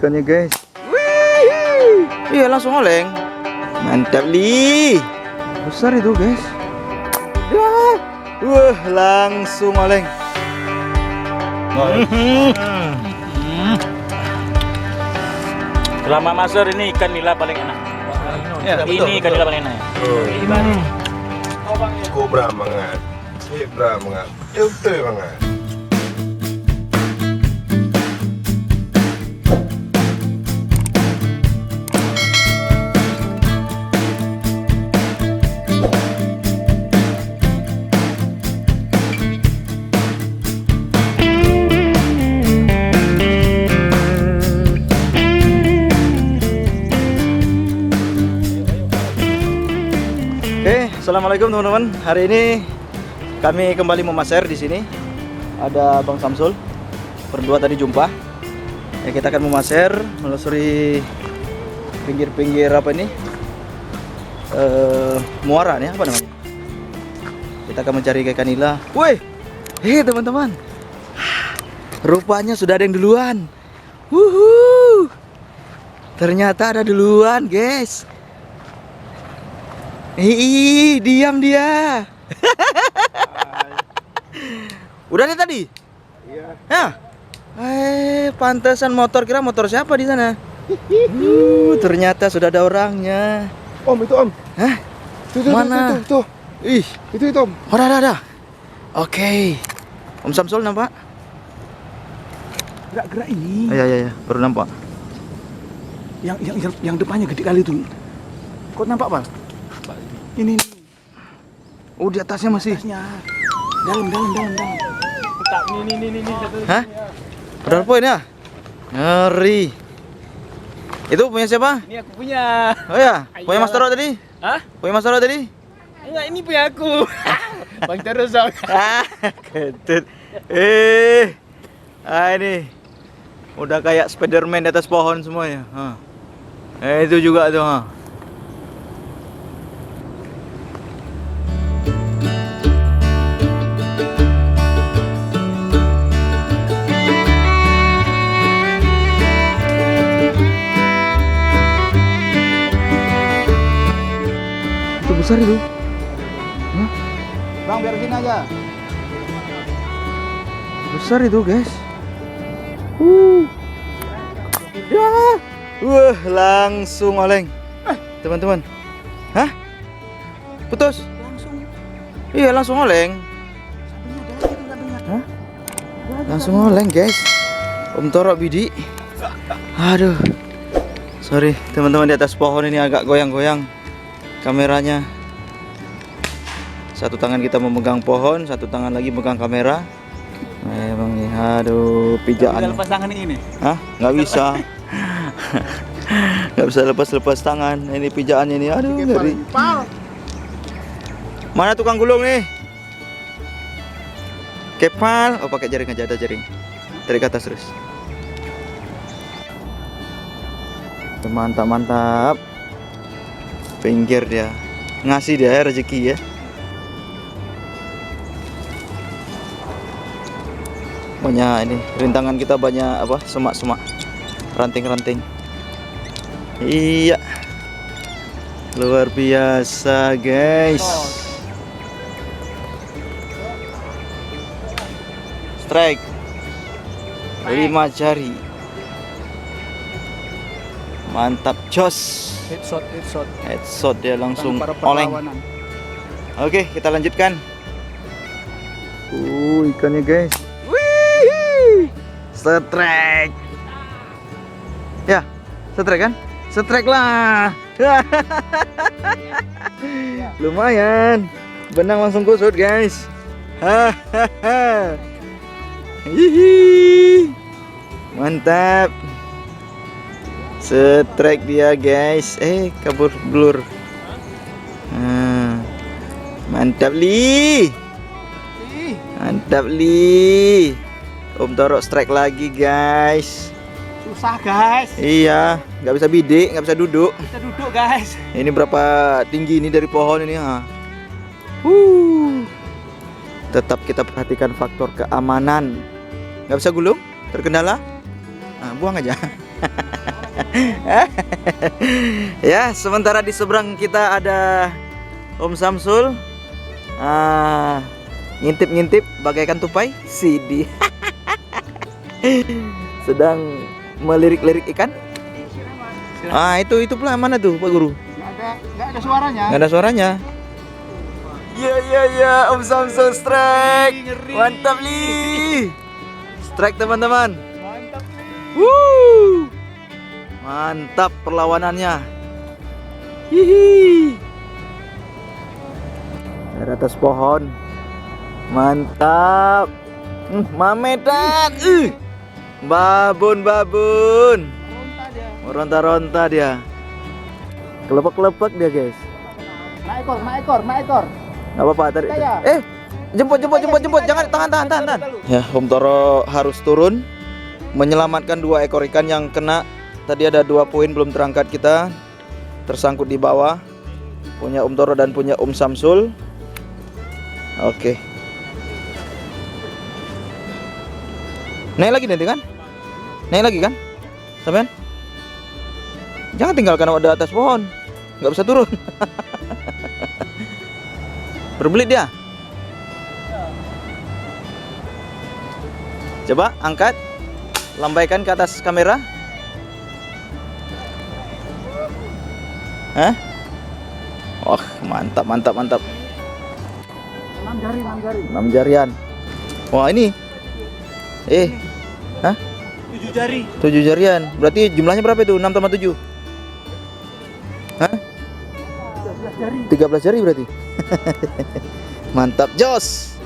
ikannya guys. Wih, iya langsung oleng. Mantap li. Besar itu guys. Ya, wah langsung oleng. Selama maser ini ikan nila paling enak. Ya, Ini ikan nila paling enak. Kobra mangat, zebra mangat, eute mangat. Assalamualaikum teman-teman. Hari ini kami kembali memaser di sini. Ada Bang Samsul. Berdua tadi jumpa. Ya, kita akan memaser melusuri pinggir-pinggir apa ini? Muara nih, apa namanya? Kita akan mencari ikan nila. Woi, teman-teman. Rupanya sudah ada yang duluan. Wuhu. Ternyata ada duluan, guys. Diam dia. Udah nih tadi? Iya. Ya. Pantesan motor, kira motor siapa di sana? Ternyata sudah ada orangnya. Om, itu om. Hah? Mana? Tuh. Ih, Itu om. oh, ada. Oke. Om Samsul nampak? Gerak-gerak ini. Iya, baru nampak. Yang depannya gede kali tuh. Kok nampak, Pak? Ini. Oh, di atasnya masih. Atasnya. Dalam. Tak ini. Hah? Udah poin ya? Ngeri. Itu punya siapa? Ini aku punya. Oh ya, punya Mas Toro tadi? Hah? Punya Mas Toro tadi? Enggak, ini punya aku. Bang terus dong. Ketut. Ini udah kayak Spiderman di atas pohon semuanya. Itu juga tuh. Itu besar itu. Bang, biar sini aja. Besar itu guys. Ya. Wah langsung oleng. Teman-teman. Hah? Putus? Langsung. Iya langsung oleng. Hah? Langsung oleng guys. Om Toro Bidi. Aduh. Sorry teman-teman, di atas pohon ini agak goyang-goyang kameranya. Satu tangan kita memegang pohon, satu tangan lagi megang kamera. Emang nih, aduh, pijaannya. Lepas tangan ini. Hah? Nggak bisa. Nggak bisa lepas tangan. Ini pijaannya nih, aduh, ngeri. Mana tukang gulung nih? Kepal. Oh, pakai jaring aja, ada jaring. Tarik ke atas terus. Mantap. Pinggir dia. Ngasih dia rezeki ya. Banyak ini, rintangan kita banyak apa? Semak-semak. Ranting-ranting. Iya. Luar biasa, guys. Strike. 5 jari. Mantap, jos. Headshot dia langsung oleng. Oke, kita lanjutkan. Ikannya guys. Strike. Ya, strike kan? Strike lah. Lumayan. Benang langsung kusut guys. Hahaha. Hihi. Mantap. Strike dia guys. Kabur blur. Mantap li. Om Toro strike lagi guys. Susah, guys. Iya, nggak bisa bidik, nggak bisa duduk. Kita duduk, guys. Ini berapa tinggi ini dari pohon ini? Tetap kita perhatikan faktor keamanan. Nggak bisa gulung? Terkendala? Nah, buang aja. Ya, sementara di seberang kita ada Om Samsul. Ngintip-ngintip bagaikan tupai. Sidi. Sedang melirik-lirik ikan. Itu pula mana tuh Pak Guru? Nggak ada suaranya. Nggak ada suaranya. Ya, Om Samsul strike. Mantap nih. Strike teman-teman. Mantap nih. Woo. Mantap perlawanannya. Hihi. Dari atas pohon. Mantap. Mamedan. Babun. Ronta dia. Meronta-ronta dia. Kelepek-kelepek dia, guys. Naik ekor. Gak apa-apa tadi. Kaya. Jemput. Jangan tahan. Ya, Om Toro harus turun menyelamatkan 2 ekor ikan yang kena. Tadi ada 2 poin belum terangkat kita. Tersangkut di bawah. Punya Om Toro dan punya Om Samsul. Oke. Naik lagi nanti kan? Naik lagi kan? Sampean? Jangan tinggalkan awak di atas pohon. Nggak bisa turun. Berbelit dia. Coba angkat, lambaikan ke atas kamera. Hah? Wah, mantap. 6 jari. 6 jarian. Wah, ini. Hah? 7 jari. 7 jarian. Berarti jumlahnya berapa itu? 6 tambah 7. Hah? 13 jari. 13 jari berarti. Mantap, Jos.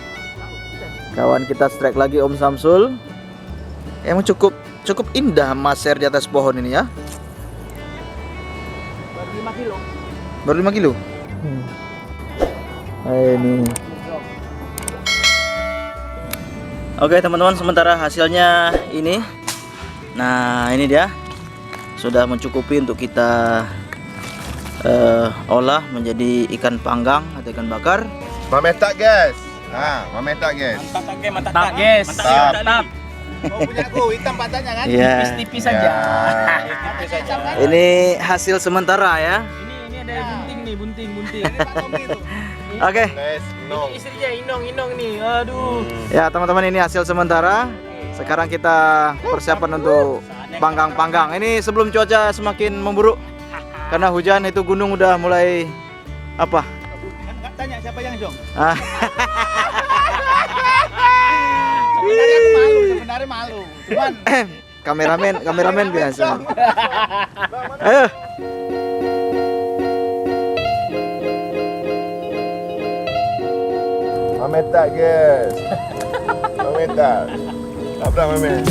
Kawan kita strike lagi Om Samsul. Emang cukup indah maser di atas pohon ini ya. Baru 5 kilo. Baru 5 kilo. Ini. Oke teman-teman, sementara hasilnya ini. Nah, ini dia. Sudah mencukupi untuk kita olah menjadi ikan panggang atau ikan bakar. Mametak guys. Mametak guys. Mantap, guys. Mantap. Kau punya aku hitam patahnya kan? Iya. Tipis-tipis saja. Tipis aja kan? Ini hasil sementara ya. Ini ada bunting nih, bunting. Ini Pak Tommy itu. Oke. Guys, no. Istrinya Inong nih. Aduh. Ya teman-teman, ini hasil sementara. Sekarang kita persiapan untuk panggang-panggang. Ini sebelum cuaca semakin memburuk. Karena hujan, itu gunung udah mulai apa? Kan tanya siapa yang jong? Sebenarnya malu. Cuman kameramen biasa. Ayo. Mametak guys. Mametak. Apa mamet?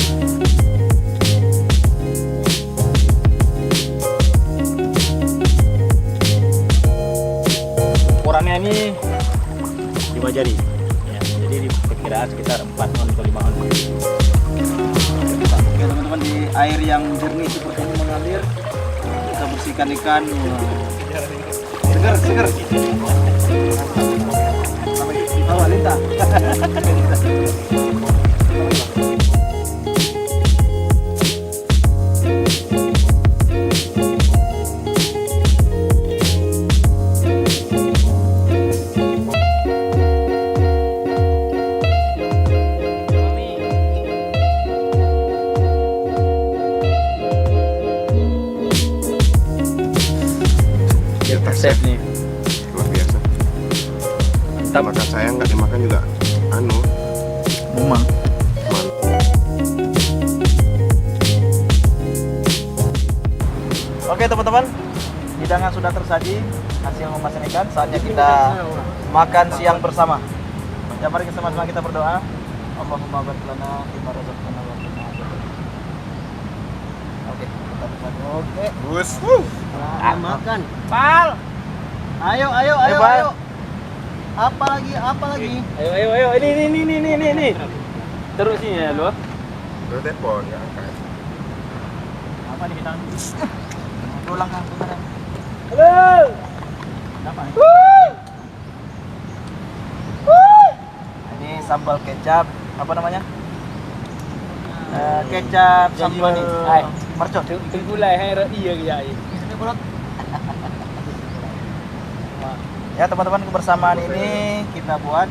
Ukurannya ini 5 jari. Ya, jadi di perkiraan sekitar 4 on atau 5 on. Oke teman-teman, di air yang jernih seperti ini mengalir, kita bersihkan ikan. Seger. Bawa lintah. Safe nih. Luar biasa. Makan saya nggak dimakan juga. Memang. Oke teman-teman, hidangan sudah tersaji, hasil memasak ikan. Saatnya kita makan siang bersama. Ya, mari sama-sama kita berdoa. Allahumma barik lana fima razaqtana wa qina adzabannar. Oke, kita berdoa. Oke. Bus. makan. Pal. Ayo. Pal. Apa lagi? Ayo. Ini. Terus sini ya lu. Terus telepon nggak angkat. Apa nih kita? Ulang kan. Halo. Apa? Ini sambal kecap, apa namanya? kecap sambal mercon. Gulai hai iya ya. Ya teman-teman, kebersamaan ini kita buat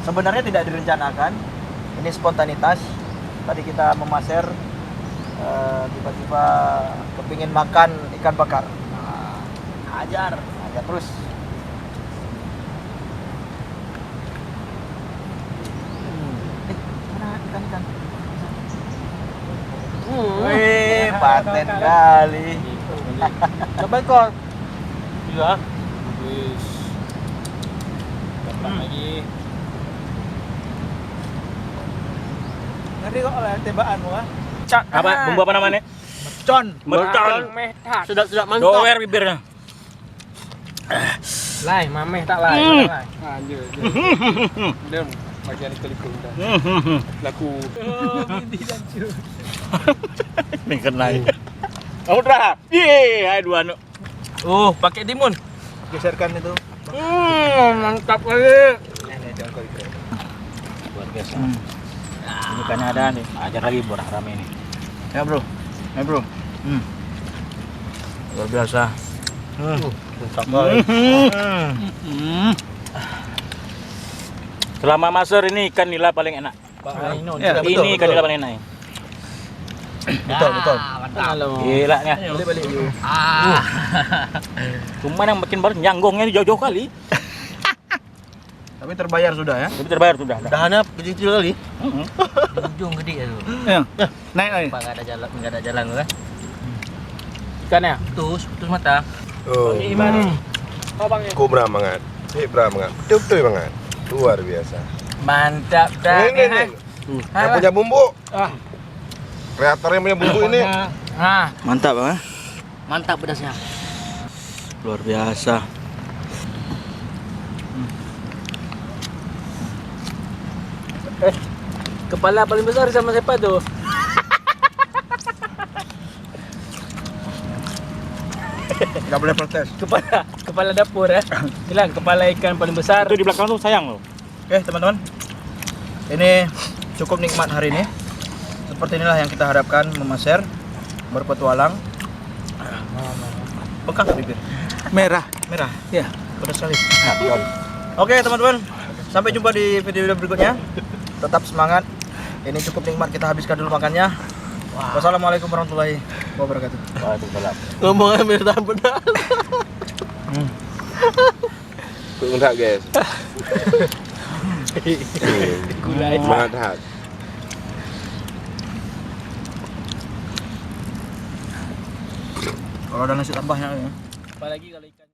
sebenarnya tidak direncanakan, ini spontanitas. Tadi kita memaser, tiba-tiba kepingin makan ikan bakar. Hajar terus. Mana ikan? Wih, paten kali. Coba kau. Iya. Wis. Dapat lagi. Ngeri kok oleh tembakanmu ah. Apa bumbu apa namanya? Mercon. Sudah mantap. Doer bibirnya. Lai, mameh tak lai. Anjir. Dem bagian kelikung dah. Laku. Ini kena. Udah. Hai dua anu. Pakai timun. Geserkan itu. Mantap kali. Luar biasa. Ini ikannya ada nih. Ajar lagi buat rame ini. Ya bro. Luar biasa. Mantap kali. Selama maser ini ikan nila paling enak. Ya, betul, Ini ikan nila paling enak. Betul. Gila nya. Balik dulu. Cuma yang makin baru nyanggongnya jauh-jauh kali. Tapi terbayar sudah ya. Tapi terbayar sudah. Dahannya kecil kali. Di ujung gede itu. Ya. Naik lagi. Pak enggak ada jalan kan? Ikannya putus mata. Oh, Gimana? Abangnya. kobra banget. Zebra banget. Betul banget. Luar biasa. Mantap dah. Ini. Yang punya bumbu. Ah. Kreator yang punya bumbu ini. Nah, Mantap bang. mantap pedasnya. Luar biasa. Kepala paling besar sama siapa tuh? Nggak boleh protes. Kepala dapur ya. Bilang kepala ikan paling besar. Itu di belakang tuh sayang loh. Oke teman-teman, ini cukup nikmat hari ini. Seperti inilah yang kita harapkan, memaser, berpetualang. Bekas bibir. Merah. Ya, pedas sekali. Oke teman-teman, sampai jumpa di video berikutnya. Tetap semangat. Ini cukup nikmat, kita habiskan dulu makannya. Wassalamualaikum warahmatullahi wabarakatuh. Waalaikumsalam. Ngomongnya mirip benar. Enggak guys. Gulai. Mantap. Kalau ada nasi tambahnya ya. Apalagi kalau ikan